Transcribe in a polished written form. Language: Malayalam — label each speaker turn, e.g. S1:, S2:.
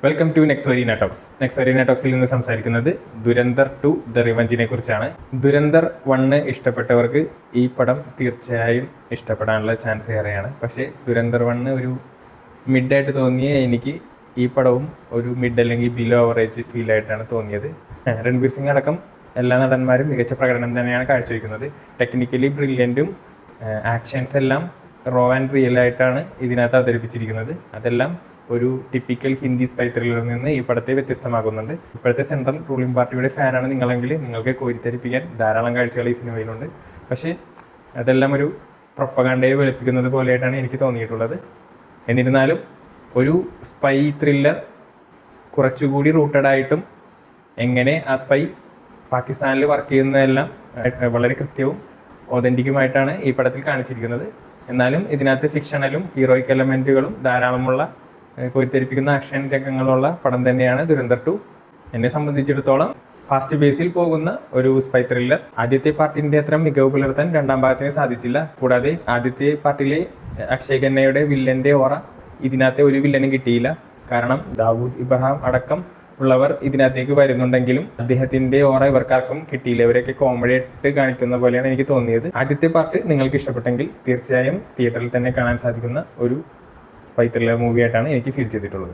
S1: Welcome to next Varina talks. Next Varina ടോക്സിൽ നിന്ന് സംസാരിക്കുന്നത് ദുരന്തർ 2 ദ റിവഞ്ചിനെ കുറിച്ചാണ്. ദുരന്തർ 1 ഇഷ്ടപ്പെട്ടവർക്ക് ഈ പടം തീർച്ചയായും ഇഷ്ടപ്പെടാനുള്ള ചാൻസ് ഏറെയാണ്. പക്ഷേ ദുരന്തർ 1 ഒരു മിഡായിട്ട് തോന്നിയ എനിക്ക് ഈ പടവും ഒരു മിഡ് അല്ലെങ്കിൽ ബിലോ ആവറേജ് ഫീൽ ആയിട്ടാണ് തോന്നിയത്. രൺബീർ സിംഗ് അടക്കം എല്ലാ നടന്മാരും മികച്ച പ്രകടനം തന്നെയാണ് കാഴ്ചവെക്കുന്നത്. ടെക്നിക്കലി ബ്രില്യൻറ്റും ആക്ഷൻസ് എല്ലാം റോ ആൻഡ് റിയൽ ആയിട്ടാണ് ഇതിനകത്ത് അവതരിപ്പിച്ചിരിക്കുന്നത്. അതെല്ലാം ഒരു ടിപ്പിക്കൽ ഹിന്ദി സ്പൈ ത്രില്ലറിൽ നിന്ന് ഈ പടത്തെ വ്യത്യസ്തമാകുന്നുണ്ട്. ഇപ്പോഴത്തെ സെൻട്രൽ റൂളിംഗ് പാർട്ടിയുടെ ഫാനാണ് നിങ്ങളെങ്കിൽ നിങ്ങൾക്ക് കോരിത്തരിപ്പിക്കാൻ ധാരാളം കാഴ്ചകൾ ഈ സിനിമയിലുണ്ട്. പക്ഷേ അതെല്ലാം ഒരു പ്രൊപ്പഗാണ്ടയെ വെളുപ്പിക്കുന്നത് പോലെയായിട്ടാണ് എനിക്ക് തോന്നിയിട്ടുള്ളത്. എന്നിരുന്നാലും ഒരു സ്പൈ ത്രില്ലർ കുറച്ചുകൂടി റൂട്ടഡ് ആയിട്ടും എങ്ങനെ ആ സ്പൈ പാകിസ്ഥാനിൽ വർക്ക് ചെയ്യുന്നതെല്ലാം വളരെ കൃത്യവും ഒതൻറ്റിക്കുമായിട്ടാണ് ഈ പടത്തിൽ കാണിച്ചിരിക്കുന്നത്. എന്നാലും ഇതിനകത്ത് ഫിക്ഷണലും ഹീറോയിക് എലമെൻറ്റുകളും ധാരാളമുള്ള കോരിത്തെരിപ്പിക്കുന്ന ആക്ഷൻ രംഗങ്ങളുള്ള പടം തന്നെയാണ് ദുരന്തർ 2. എന്നെ സംബന്ധിച്ചിടത്തോളം ഫാസ്റ്റ് ബേസിൽ പോകുന്ന ഒരു സ്പൈ ത്രില്ലർ. ആദ്യത്തെ പാർട്ടിൻ്റെ അത്ര മികവ് പുലർത്താൻ രണ്ടാം ഭാഗത്തിന് സാധിച്ചില്ല. കൂടാതെ ആദ്യത്തെ പാർട്ടിലെ അക്ഷയ് ഖന്നയുടെ വില്ലൻ്റെ ഓറ ഇതിനകത്തെ ഒരു വില്ലനും കിട്ടിയില്ല. കാരണം ദാവൂദ് ഇബ്രാഹിം അടക്കം ഉള്ളവർ ഇതിനകത്തേക്ക് വരുന്നുണ്ടെങ്കിലും അദ്ദേഹത്തിന്റെ ഓറ ഇവർക്കാർക്കും കിട്ടിയില്ല. ഇവരൊക്കെ കോമഡി ആയിട്ട് കാണിക്കുന്ന പോലെയാണ് എനിക്ക് തോന്നിയത്. ആദ്യത്തെ പാർട്ട് നിങ്ങൾക്ക് ഇഷ്ടപ്പെട്ടെങ്കിൽ തീർച്ചയായും തിയേറ്ററിൽ തന്നെ കാണാൻ സാധിക്കുന്ന ഒരു സ്പൈ ത്രില്ലർ മൂവി ആയിട്ടാണ് എനിക്ക് ഫീൽ ചെയ്തിട്ടുള്ളത്.